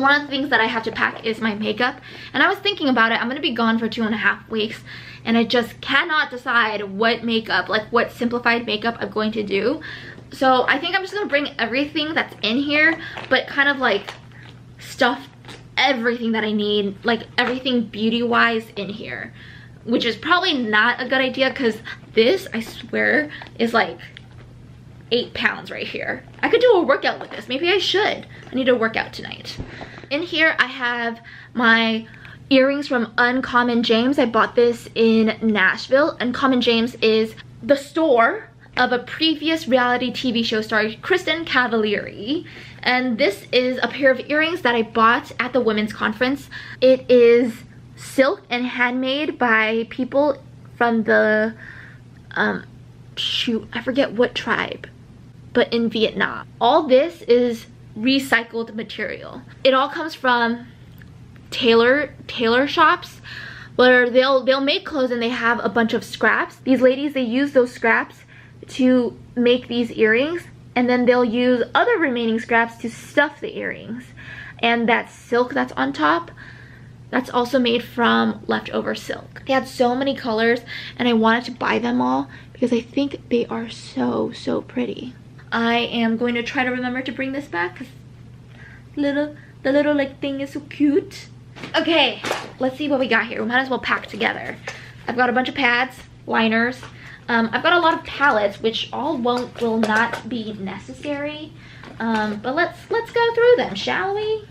One of the things that I have to pack is my makeup, and I was thinking about it. I'm gonna be gone for 2.5 weeks, and I just cannot decide what makeup, like what simplified makeup I'm going to do. So I think I'm just gonna bring everything that's in here, but kind of like stuff everything that I need, like everything beauty wise in here, which is probably not a good idea because this, I swear, is like 8 pounds right here. I could do a workout with this. Maybe I should. I need to work out tonight. In here I have my earrings from Uncommon James. I bought this in Nashville. Uncommon James is the store of a previous reality TV show star, Kristen Cavallari. And this is a pair of earrings that I bought at the women's conference. It is silk and handmade by people from the, shoot, I forget what tribe, but in Vietnam. All this is recycled material. It all comes from tailor shops where they'll make clothes and they have a bunch of scraps. These ladies, they use those scraps to make these earrings, and then they'll use other remaining scraps to stuff the earrings. And that silk that's on top, that's also made from leftover silk. They had so many colors and I wanted to buy them all because I think they are so pretty. I am going to try to remember to bring this back because the little like thing is so cute. Okay, let's see what we got here. We might as well pack together. I've got a bunch of pads, liners. I've got a lot of palettes, which all will not be necessary. But let's go through them, shall we?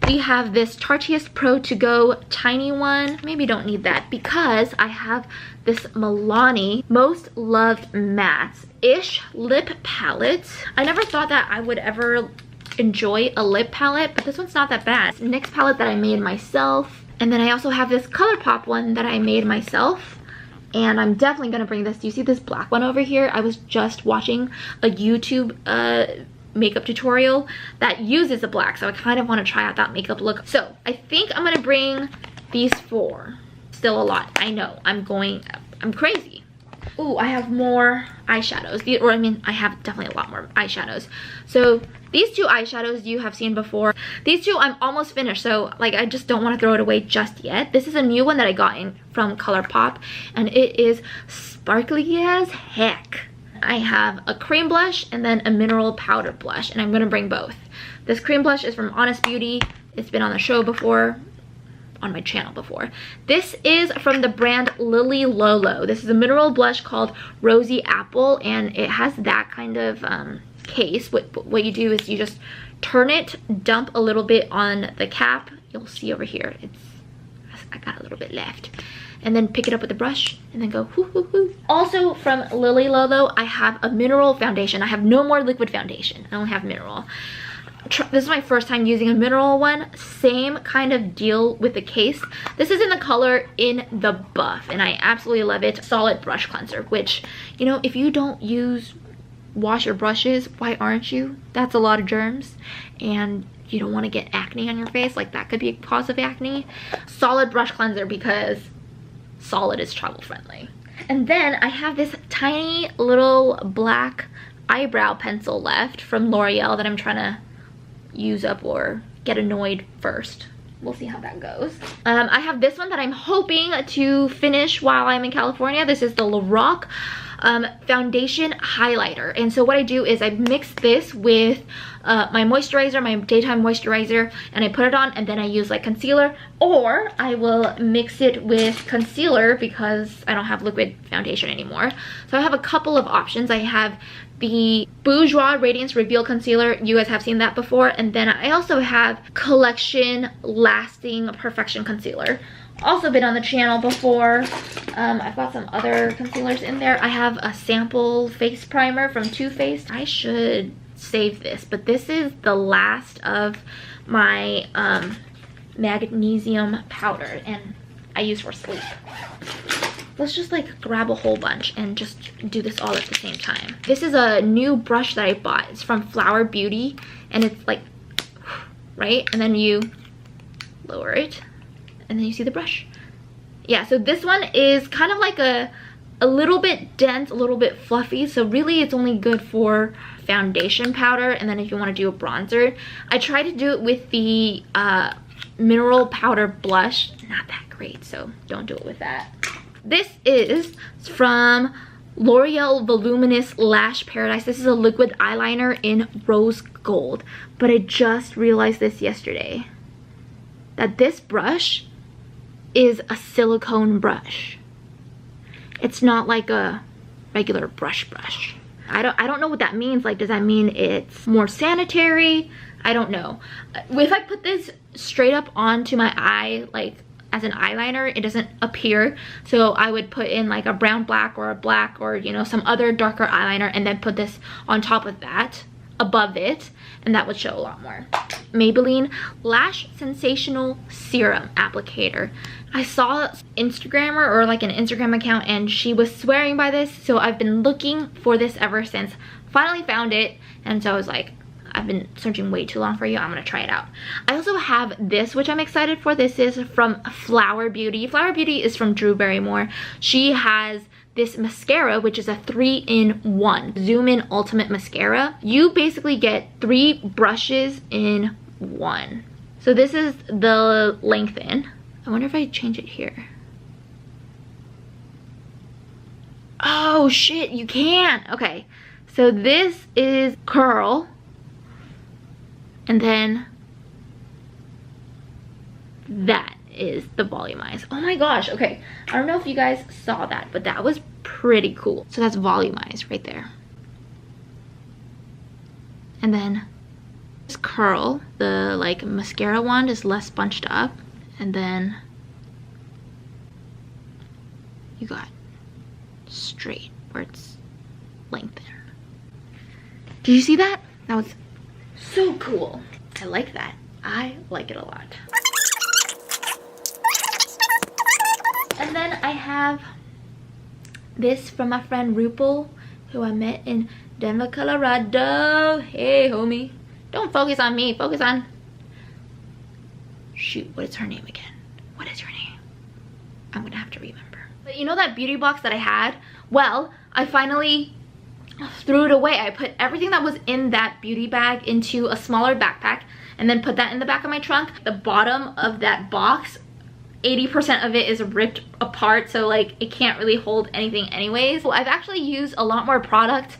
We have this Tarteist Pro To Go tiny one. Maybe don't need that because I have this Milani Most Loved Mattes-ish lip palette. I never thought that I would ever enjoy a lip palette, but this one's not that bad. It's NYX palette that I made myself. And then I also have this Colourpop one that I made myself. And I'm definitely gonna bring this. Do you see this black one over here? I was just watching a YouTube makeup tutorial that uses the black, so I kind of want to try out that makeup look. So I think I'm gonna bring these 4. Still a lot, I know. I'm crazy. Ooh, I have more eyeshadows. I have definitely a lot more eyeshadows. So these 2 eyeshadows you have seen before. These 2 I'm almost finished, so like I just don't want to throw it away just yet. This is a new one that I got from Colourpop, and it is sparkly as heck. I have a cream blush and then a mineral powder blush, and I'm gonna bring both. This cream blush is from Honest Beauty. It's been on the show before, on my channel before. This is from the brand Lolo. This is a mineral blush called Rosy Apple, and it has that kind of case. What you do is you just turn it, dump a little bit on the cap. You'll see over here, I got a little bit left. And then pick it up with the brush and then go hoo hoo hoo. Also from Lolo, I have a mineral foundation. I have no more liquid foundation. I only have mineral. This is my first time using a mineral one. Same kind of deal with the case. This is in the color In the Buff, and I absolutely love it. Solid brush cleanser, which, you know, if you don't wash your brushes, why aren't you? That's a lot of germs, and you don't want to get acne on your face. Like, that could be a cause of acne. Solid brush cleanser because solid is travel friendly. And then I have this tiny little black eyebrow pencil left from L'Oreal that I'm trying to use up or get annoyed first. We'll see how that goes. I have this one that I'm hoping to finish while I'm in California. This is the Lorac foundation highlighter. And so what I do is I mix this with my moisturizer, my daytime moisturizer, and I put it on, and then I use like concealer, or I will mix it with concealer because I don't have liquid foundation anymore. So I have a couple of options. I have the Bourjois Radiance Reveal Concealer. You guys have seen that before. And then I also have Collection Lasting Perfection Concealer. Also been on the channel before. I've got some other concealers in there. I have a sample face primer from Too Faced. I should save this, but this is the last of my magnesium powder, and I use for sleep. Let's just like grab a whole bunch and just do this all at the same time. This is a new brush that I bought. It's from Flower Beauty, and it's like, right? And then you lower it, and then you see the brush. Yeah, so this one is kind of like a a little bit dense, a little bit fluffy. So really it's only good for foundation powder, and then if you want to do a bronzer. I tried to do it with the mineral powder blush. Not that great, so don't do it with that. This is from L'Oreal Voluminous Lash Paradise. This is a liquid eyeliner in rose gold. But I just realized this yesterday, that this brush is a silicone brush. It's not like a regular brush. I don't know what that means. Like, does that mean it's more sanitary? I don't know. If I put this straight up onto my eye, like as an eyeliner, it doesn't appear. So I would put in like a brown black or a black, or you know, some other darker eyeliner, and then put this on top of that, above it, and that would show a lot more. Maybelline Lash Sensational Serum Applicator. I saw an Instagrammer, or like an Instagram account, and she was swearing by this, so I've been looking for this ever since. Finally found it, and so I was like, I've been searching way too long for you, I'm gonna try it out. I also have this, which I'm excited for. This is from Flower Beauty. Flower Beauty is from Drew Barrymore. She has this mascara, which is a 3-in-1 Zoom In Ultimate Mascara. You basically get 3 brushes in one. So this is the lengthen. I wonder if I change it here. Oh shit, you can. Okay, so this is curl, and then that is the volumize. Oh my gosh, okay. I don't know if you guys saw that, but that was pretty cool. So that's volumize right there. And then this curl, the like mascara wand is less bunched up. And then you got straight where it's lengthened. Did you see that? That was so cool. I like that. I like it a lot. And then I have this from my friend Rupal, who I met in Denver, Colorado. Hey, homie. Don't focus on me. Focus on... Shoot, what is her name again? What is her name? I'm gonna have to remember. But you know that beauty box that I had? Well, I finally threw it away. I put everything that was in that beauty bag into a smaller backpack and then put that in the back of my trunk. The bottom of that box, 80% of it is ripped apart, so like it can't really hold anything anyways. So I've actually used a lot more product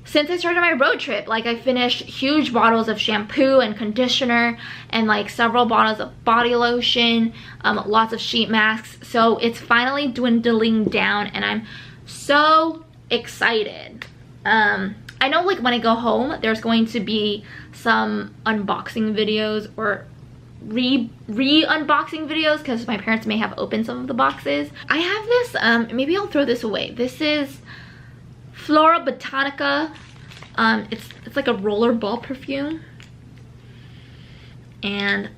since I started my road trip. Like, I finished huge bottles of shampoo and conditioner and like several bottles of body lotion, lots of sheet masks. So it's finally dwindling down and I'm so excited. I know like when I go home, there's going to be some unboxing videos or re-unboxing videos because my parents may have opened some of the boxes. I have this, maybe I'll throw this away. This is Flora Botanica. It's like a rollerball perfume, and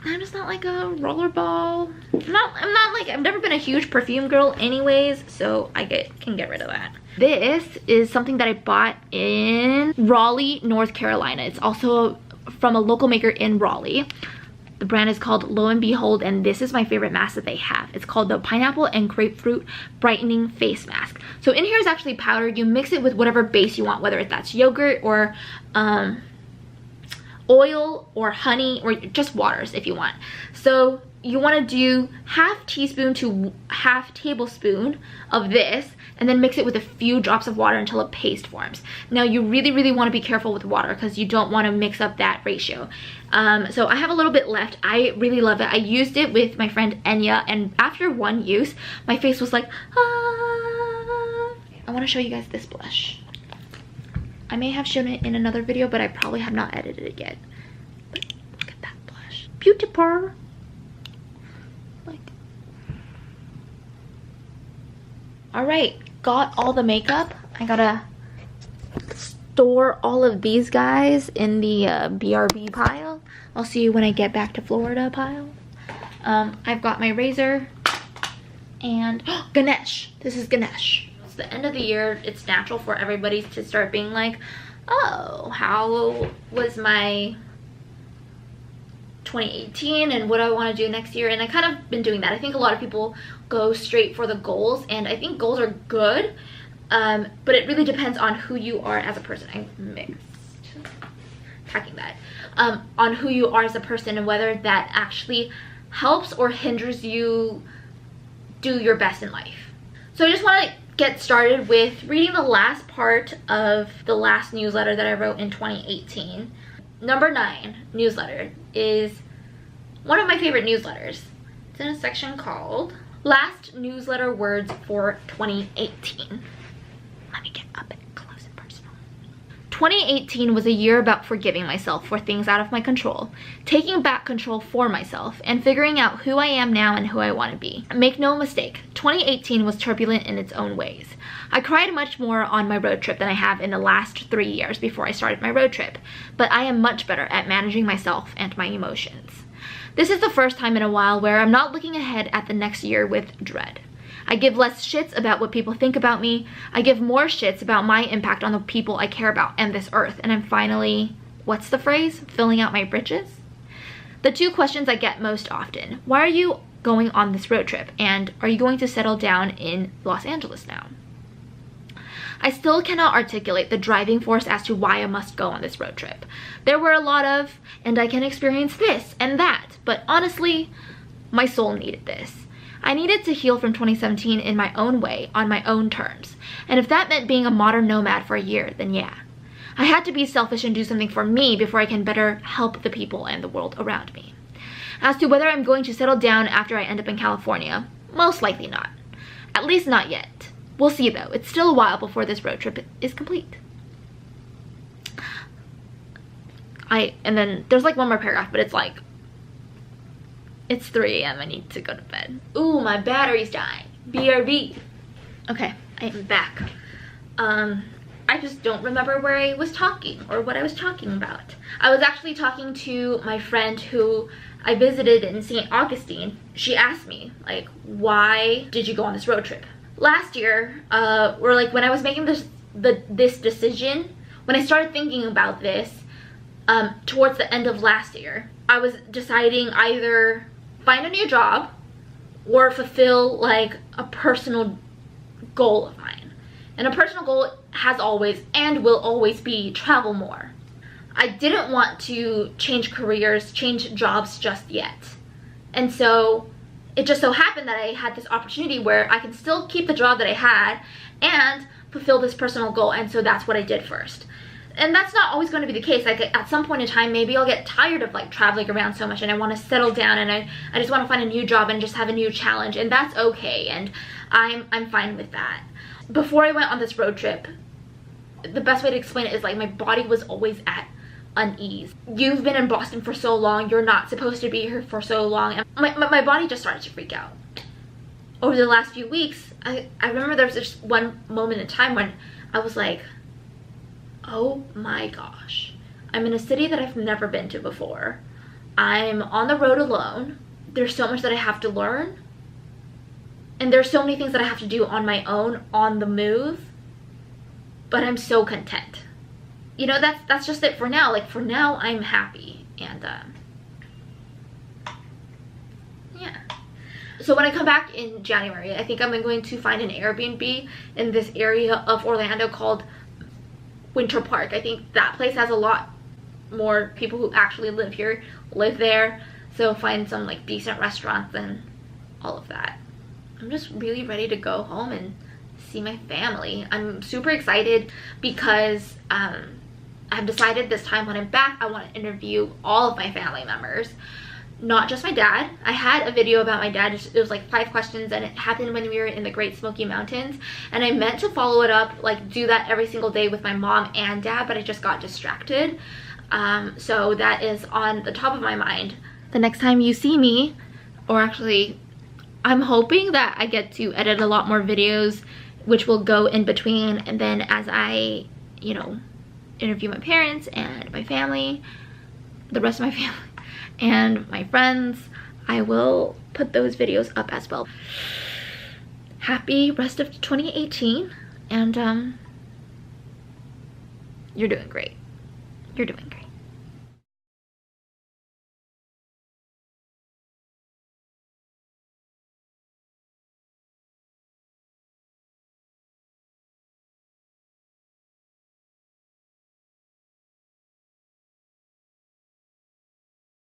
I'm just not like a rollerball. I've never been a huge perfume girl anyways, so I can get rid of that. This is something that I bought in Raleigh, North Carolina. It's also from a local maker in Raleigh. The brand is called Lo and Behold, and this is my favorite mask that they have. It's called the Pineapple and Grapefruit Brightening Face Mask. So in here is actually powder. You mix it with whatever base you want, whether that's yogurt or oil or honey or just waters if you want. So you want to do half teaspoon to half tablespoon of this and then mix it with a few drops of water until a paste forms. Now you really want to be careful with water because you don't want to mix up that ratio. So I have a little bit left. I really love it. I used it with my friend Enya, and after one use my face was like, ah. I want to show you guys this blush. I may have shown it in another video, but I probably have not edited it yet. But look at that blush. Beautiful. Like, all right, got all the makeup. I gotta store all of these guys in the BRB pile. I'll see you when I get back to Florida pile. I've got my razor and Ganesh. This is Ganesh. It's the end of the year. It's natural for everybody to start being like, oh, how was my 2018 and what I want to do next year, and I kind of been doing that. I think a lot of people go straight for the goals, and I think goals are good, but it really depends on who you are as a person. I mixed packing that on who you are as a person and whether that actually helps or hinders you do your best in life. So I just want to get started with reading the last part of the last newsletter that I wrote in 2018. Number 9 newsletter is one of my favorite newsletters. It's in a section called Last Newsletter Words for 2018. Let me get up and close and personal. 2018 was a year about forgiving myself for things out of my control, taking back control for myself, and figuring out who I am now and who I want to be. Make no mistake, 2018 was turbulent in its own ways. I cried much more on my road trip than I have in the last 3 years before I started my road trip, but I am much better at managing myself and my emotions. This is the first time in a while where I'm not looking ahead at the next year with dread. I give less shits about what people think about me. I give more shits about my impact on the people I care about and this earth, and I'm finally, what's the phrase? Filling out my britches? The 2 questions I get most often: why are you going on this road trip? And are you going to settle down in Los Angeles now? I still cannot articulate the driving force as to why I must go on this road trip. There were a lot of, and I can experience this and that, but honestly, my soul needed this. I needed to heal from 2017 in my own way, on my own terms. And if that meant being a modern nomad for a year, then yeah. I had to be selfish and do something for me before I can better help the people and the world around me. As to whether I'm going to settle down after I end up in California, most likely not. At least not yet. We'll see though. It's still a while before this road trip is complete. And then there's like one more paragraph, but it's like, it's 3 a.m. I need to go to bed. Ooh, my battery's dying. BRB. Okay, I am back. I just don't remember where I was talking or what I was talking about. I was actually talking to my friend who I visited in St. Augustine. She asked me, like, why did you go on this road trip? Last year, or like when I was making this decision, when I started thinking about this, towards the end of last year, I was deciding either find a new job or fulfill like a personal goal of mine. And a personal goal has always and will always be travel more. I didn't want to change careers, change jobs just yet. And so it just so happened that I had this opportunity where I can still keep the job that I had and fulfill this personal goal. And so that's what I did first. And that's not always going to be the case. Like at some point in time, maybe I'll get tired of like traveling around so much and I want to settle down and I just want to find a new job and just have a new challenge, and that's okay, and I'm fine with that. Before I went on this road trip, the best way to explain it is like my body was always at unease. You've been in Boston for so long, you're not supposed to be here for so long, and my body just started to freak out. Over the last few weeks, I remember there was just one moment in time when I was like, oh my gosh, I'm in a city that I've never been to before. I'm on the road alone. There's so much that I have to learn. And there's so many things that I have to do on my own, on the move. But I'm so content. You know, that's just it for now. Like for now, I'm happy. And yeah. So when I come back in January, I think I'm going to find an Airbnb in this area of Orlando called Winter Park. I think that place has a lot more people who actually live here, live there. So find some like decent restaurants and all of that. I'm just really ready to go home and see my family. I'm super excited because I've decided this time when I'm back, I want to interview all of my family members. Not just my dad. I had a video about my dad. It was like 5 questions, and it happened when we were in the Great Smoky Mountains, and I meant to follow it up, like do that every single day with my mom and dad, but I just got distracted. So that is on the top of my mind. The next time you see me, or actually I'm hoping that I get to edit a lot more videos which will go in between, and then as I, you know, interview my parents and my family, the rest of my family and my friends, I will put those videos up as well. Happy rest of 2018, and you're doing great. You're doing great.